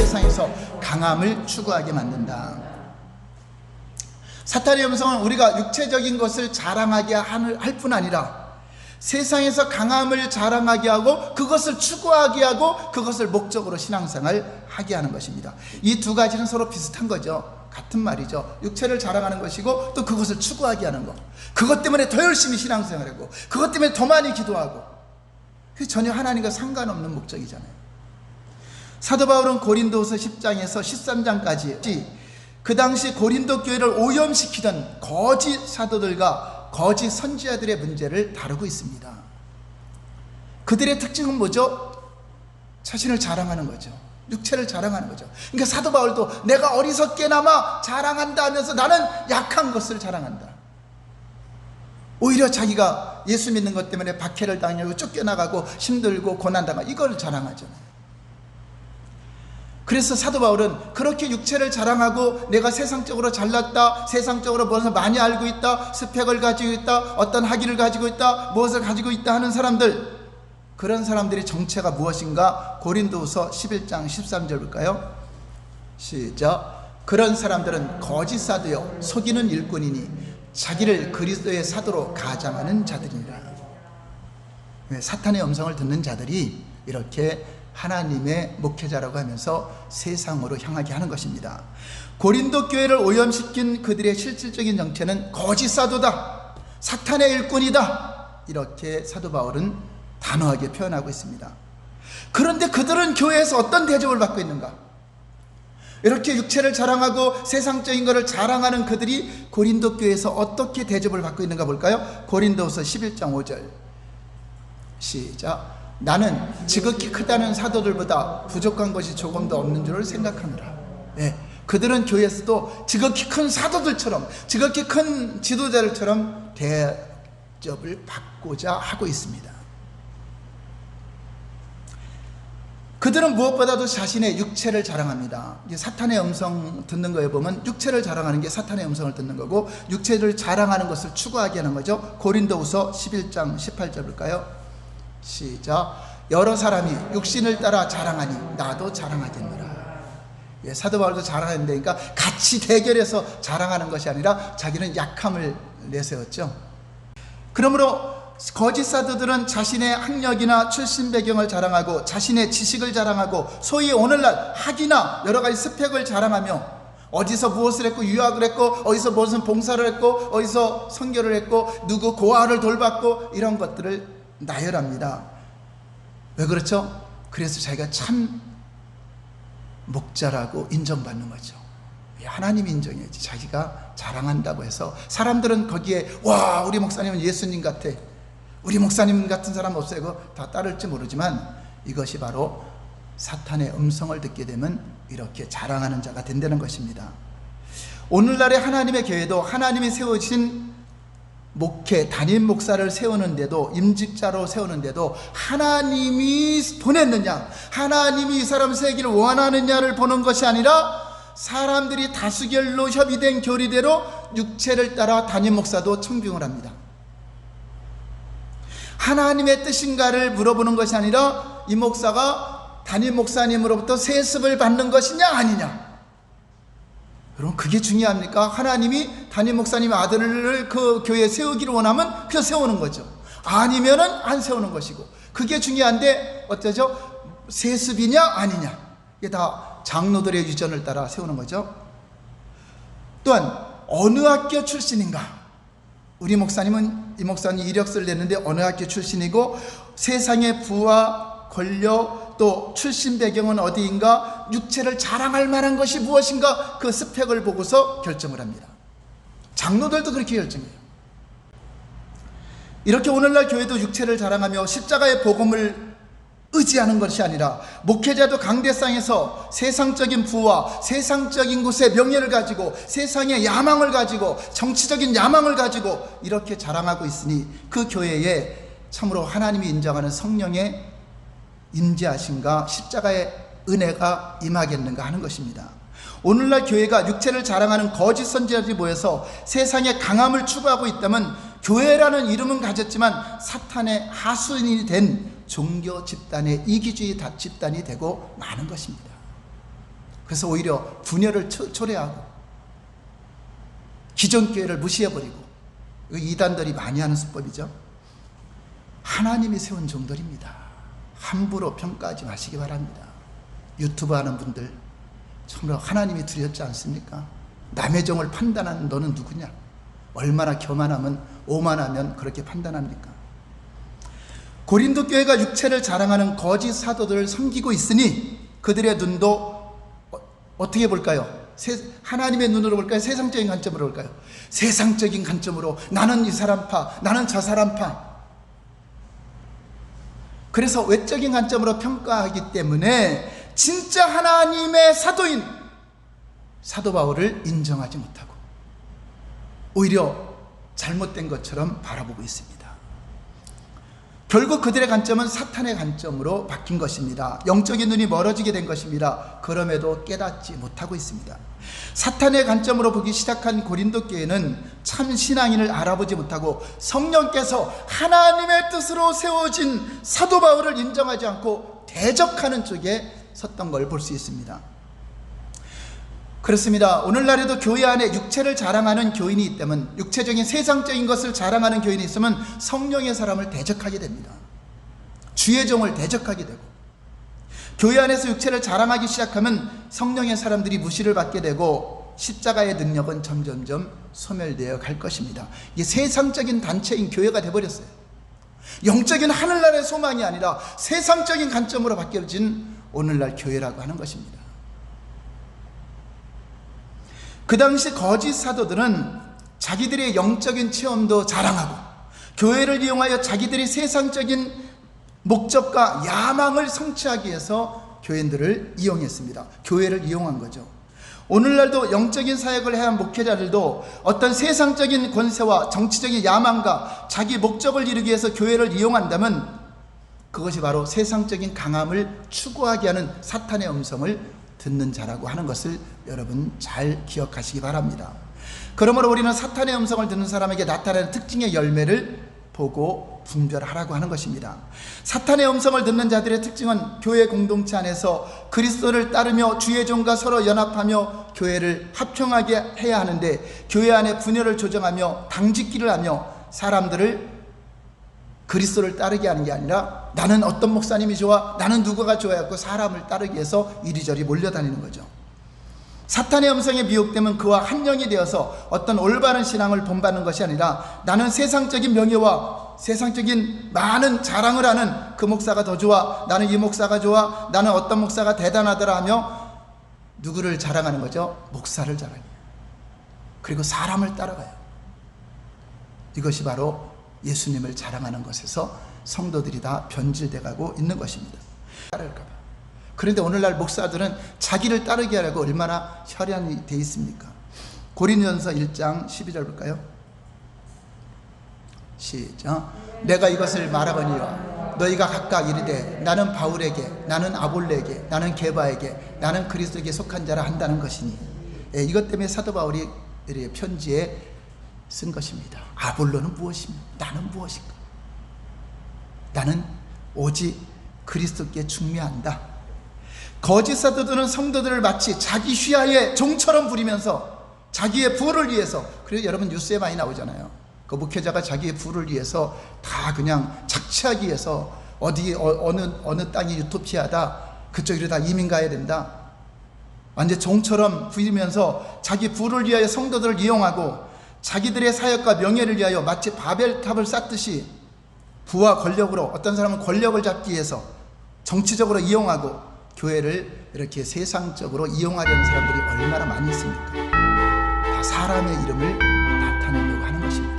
세상에서 강함을 추구하게 만든다. 사탄의 음성은 우리가 육체적인 것을 자랑하게 할 뿐 아니라 세상에서 강함을 자랑하게 하고 그것을 추구하게 하고 그것을 목적으로 신앙생활 하게 하는 것입니다. 이 두 가지는 서로 비슷한 거죠. 같은 말이죠. 육체를 자랑하는 것이고 또 그것을 추구하게 하는 것. 그것 때문에 더 열심히 신앙생활하고 그것 때문에 더 많이 기도하고, 그게 전혀 하나님과 상관없는 목적이잖아요. 사도 바울은 고린도후서 10장에서 13장까지 그 당시 고린도 교회를 오염시키던 거짓 사도들과 거짓 선지자들의 문제를 다루고 있습니다. 그들의 특징은 뭐죠? 자신을 자랑하는 거죠. 육체를 자랑하는 거죠. 그러니까 사도 바울도 내가 어리석게나마 자랑한다 하면서 나는 약한 것을 자랑한다. 오히려 자기가 예수 믿는 것 때문에 박해를 당하고 쫓겨나가고 힘들고 고난당하고 이걸 자랑하잖아요. 그래서 사도 바울은 그렇게 육체를 자랑하고 내가 세상적으로 잘났다, 세상적으로 무엇을 많이 알고 있다, 스펙을 가지고 있다, 어떤 학위를 가지고 있다, 무엇을 가지고 있다 하는 사람들, 그런 사람들의 정체가 무엇인가? 고린도후서 11장 13절 볼까요? 시작. 그런 사람들은 거짓 사도요 속이는 일꾼이니 자기를 그리스도의 사도로 가장하는 자들이니라. 사탄의 음성을 듣는 자들이 이렇게 하나님의 목회자라고 하면서 세상으로 향하게 하는 것입니다. 고린도 교회를 오염시킨 그들의 실질적인 정체는 거짓 사도다, 사탄의 일꾼이다, 이렇게 사도 바울은 단호하게 표현하고 있습니다. 그런데 그들은 교회에서 어떤 대접을 받고 있는가? 이렇게 육체를 자랑하고 세상적인 것을 자랑하는 그들이 고린도 교회에서 어떻게 대접을 받고 있는가 볼까요? 고린도후서 11장 5절 시작. 나는 지극히 크다는 사도들보다 부족한 것이 조금도 없는 줄을 생각하노라. 그들은 교회에서도 지극히 큰 사도들처럼, 지극히 큰 지도자들처럼 대접을 받고자 하고 있습니다. 그들은 무엇보다도 자신의 육체를 자랑합니다. 사탄의 음성 듣는 거에 보면 육체를 자랑하는 게 사탄의 음성을 듣는 거고, 육체를 자랑하는 것을 추구하게 하는 거죠. 고린도후서 11장 18절 볼까요? 시작. 여러 사람이 육신을 따라 자랑하니 나도 자랑하겠노라. 사도 바울도 자랑하는데, 그러니까 같이 대결해서 자랑하는 것이 아니라 자기는 약함을 내세웠죠. 그러므로 거짓 사도들은 자신의 학력이나 출신 배경을 자랑하고 자신의 지식을 자랑하고 소위 오늘날 학위나 여러 가지 스펙을 자랑하며 어디서 무엇을 했고 유학을 했고 어디서 무슨 봉사를 했고 어디서 선교를 했고 누구 고아를 돌봤고 이런 것들을 나열합니다. 왜 그렇죠? 그래서 자기가 참 목자라고 인정받는 거죠. 하나님이 인정해야지. 자기가 자랑한다고 해서 사람들은 거기에 와 우리 목사님은 예수님 같아, 우리 목사님 같은 사람 없어요, 이거 다 따를지 모르지만 이것이 바로 사탄의 음성을 듣게 되면 이렇게 자랑하는 자가 된다는 것입니다. 오늘날의 하나님의 교회도 하나님이 세우신 목회, 담임 목사를 세우는데도, 임직자로 세우는데도 하나님이 보냈느냐, 하나님이 이 사람 세우기를 원하느냐를 보는 것이 아니라 사람들이 다수결로 협의된 교리대로 육체를 따라 담임 목사도 청빙을 합니다. 하나님의 뜻인가를 물어보는 것이 아니라 이 목사가 담임 목사님으로부터 세습을 받는 것이냐 아니냐, 여러분 그게 중요합니까? 하나님이 담임 목사님의 아들을 그 교회에 세우기를 원하면 그냥 세우는 거죠. 아니면은 안 세우는 것이고, 그게 중요한데 어쩌죠? 세습이냐 아니냐, 이게 다 장로들의 유전을 따라 세우는 거죠. 또한 어느 학교 출신인가, 우리 목사님은 이 목사님 이력서를 냈는데 어느 학교 출신이고 세상의 부와 권력 또 출신 배경은 어디인가, 육체를 자랑할 만한 것이 무엇인가, 그 스펙을 보고서 결정을 합니다. 장로들도 그렇게 결정해요. 이렇게 오늘날 교회도 육체를 자랑하며 십자가의 복음을 의지하는 것이 아니라 목회자도 강대상에서 세상적인 부와 세상적인 곳의 명예를 가지고 세상의 야망을 가지고 정치적인 야망을 가지고 이렇게 자랑하고 있으니 그 교회에 참으로 하나님이 인정하는 성령의 임재하심과 십자가의 은혜가 임하겠는가 하는 것입니다. 오늘날 교회가 육체를 자랑하는 거짓 선지자들이 모여서 세상의 강함을 추구하고 있다면 교회라는 이름은 가졌지만 사탄의 하수인이 된 종교 집단의 이기주의 집단이 되고 마는 것입니다. 그래서 오히려 분열을 초래하고 기존 교회를 무시해버리고, 이단들이 많이 하는 수법이죠. 하나님이 세운 종들입니다. 함부로 평가하지 마시기 바랍니다. 유튜브 하는 분들 정말 하나님이 두렵지 않습니까? 남의 종을 판단하는 너는 누구냐? 얼마나 교만하면 오만하면 그렇게 판단합니까? 고린도 교회가 육체를 자랑하는 거짓 사도들을 섬기고 있으니 그들의 눈도 어떻게 볼까요? 하나님의 눈으로 볼까요? 세상적인 관점으로 볼까요? 세상적인 관점으로 나는 이 사람파, 나는 저 사람파. 그래서 외적인 관점으로 평가하기 때문에 진짜 하나님의 사도인 사도 바울을 인정하지 못하고 오히려 잘못된 것처럼 바라보고 있습니다. 결국 그들의 관점은 사탄의 관점으로 바뀐 것입니다. 영적인 눈이 멀어지게 된 것입니다. 그럼에도 깨닫지 못하고 있습니다. 사탄의 관점으로 보기 시작한 고린도 교회는 참 신앙인을 알아보지 못하고 성령께서 하나님의 뜻으로 세워진 사도 바울을 인정하지 않고 대적하는 쪽에 섰던 걸 볼 수 있습니다. 그렇습니다. 오늘날에도 교회 안에 육체를 자랑하는 교인이 있다면, 육체적인 세상적인 것을 자랑하는 교인이 있으면 성령의 사람을 대적하게 됩니다. 주의 종을 대적하게 되고, 교회 안에서 육체를 자랑하기 시작하면 성령의 사람들이 무시를 받게 되고 십자가의 능력은 점점점 소멸되어 갈 것입니다. 이게 세상적인 단체인 교회가 되어버렸어요. 영적인 하늘나라의 소망이 아니라 세상적인 관점으로 바뀌어진 오늘날 교회라고 하는 것입니다. 그 당시 거짓 사도들은 자기들의 영적인 체험도 자랑하고 교회를 이용하여 자기들의 세상적인 목적과 야망을 성취하기 위해서 교인들을 이용했습니다. 교회를 이용한 거죠. 오늘날도 영적인 사역을 해야 한 목회자들도 어떤 세상적인 권세와 정치적인 야망과 자기 목적을 이루기 위해서 교회를 이용한다면 그것이 바로 세상적인 강함을 추구하게 하는 사탄의 음성을 듣는 자라고 하는 것을 여러분 잘 기억하시기 바랍니다. 그러므로 우리는 사탄의 음성을 듣는 사람에게 나타나는 특징의 열매를 보고 분별하라고 하는 것입니다. 사탄의 음성을 듣는 자들의 특징은 교회 공동체 안에서 그리스도를 따르며 주의 종과 서로 연합하며 교회를 합평하게 해야 하는데, 교회 안에 분열을 조정하며 당짓기를 하며 사람들을 그리스도를 따르게 하는 게 아니라 나는 어떤 목사님이 좋아, 나는 누구가 좋아했고 사람을 따르기 위해서 이리저리 몰려다니는 거죠. 사탄의 음성에 미혹되면 그와 한 영이 되어서 어떤 올바른 신앙을 본받는 것이 아니라 나는 세상적인 명예와 세상적인 많은 자랑을 하는 그 목사가 더 좋아, 나는 이 목사가 좋아, 나는 어떤 목사가 대단하더라 하며 누구를 자랑하는 거죠? 목사를 자랑해요. 그리고 사람을 따라가요. 이것이 바로 예수님을 자랑하는 것에서 성도들이 다 변질돼 가고 있는 것입니다. 따를까 봐. 그런데 오늘날 목사들은 자기를 따르게 하려고 얼마나 혈안이 돼 있습니까? 고린도전서 1장 12절 볼까요? 시작. 내가 이것을 말하거니와 너희가 각각 이르되 나는 바울에게, 나는 아볼레에게, 나는 게바에게, 나는 그리스도에게 속한 자라 한다는 것이니. 이것 때문에 사도 바울이 편지에 쓴 것입니다. 아볼로는 무엇입니까? 나는 무엇인가? 나는 오직 그리스도께 중매한다. 거짓 사도들은 성도들을 마치 자기 휘하에 종처럼 부리면서 자기의 부를 위해서, 그래서 여러분 뉴스에 많이 나오잖아요. 그 목회자가 자기의 부를 위해서 다 그냥 착취하기 위해서 어느 땅이 유토피아다, 그쪽으로 다 이민 가야 된다, 완전 종처럼 부리면서 자기 부를 위하여 성도들을 이용하고 자기들의 사역과 명예를 위하여 마치 바벨탑을 쌓듯이 부와 권력으로, 어떤 사람은 권력을 잡기 위해서 정치적으로 이용하고 교회를 이렇게 세상적으로 이용하려는 사람들이 얼마나 많이 있습니까? 다 사람의 이름을 나타내려고 하는 것입니다.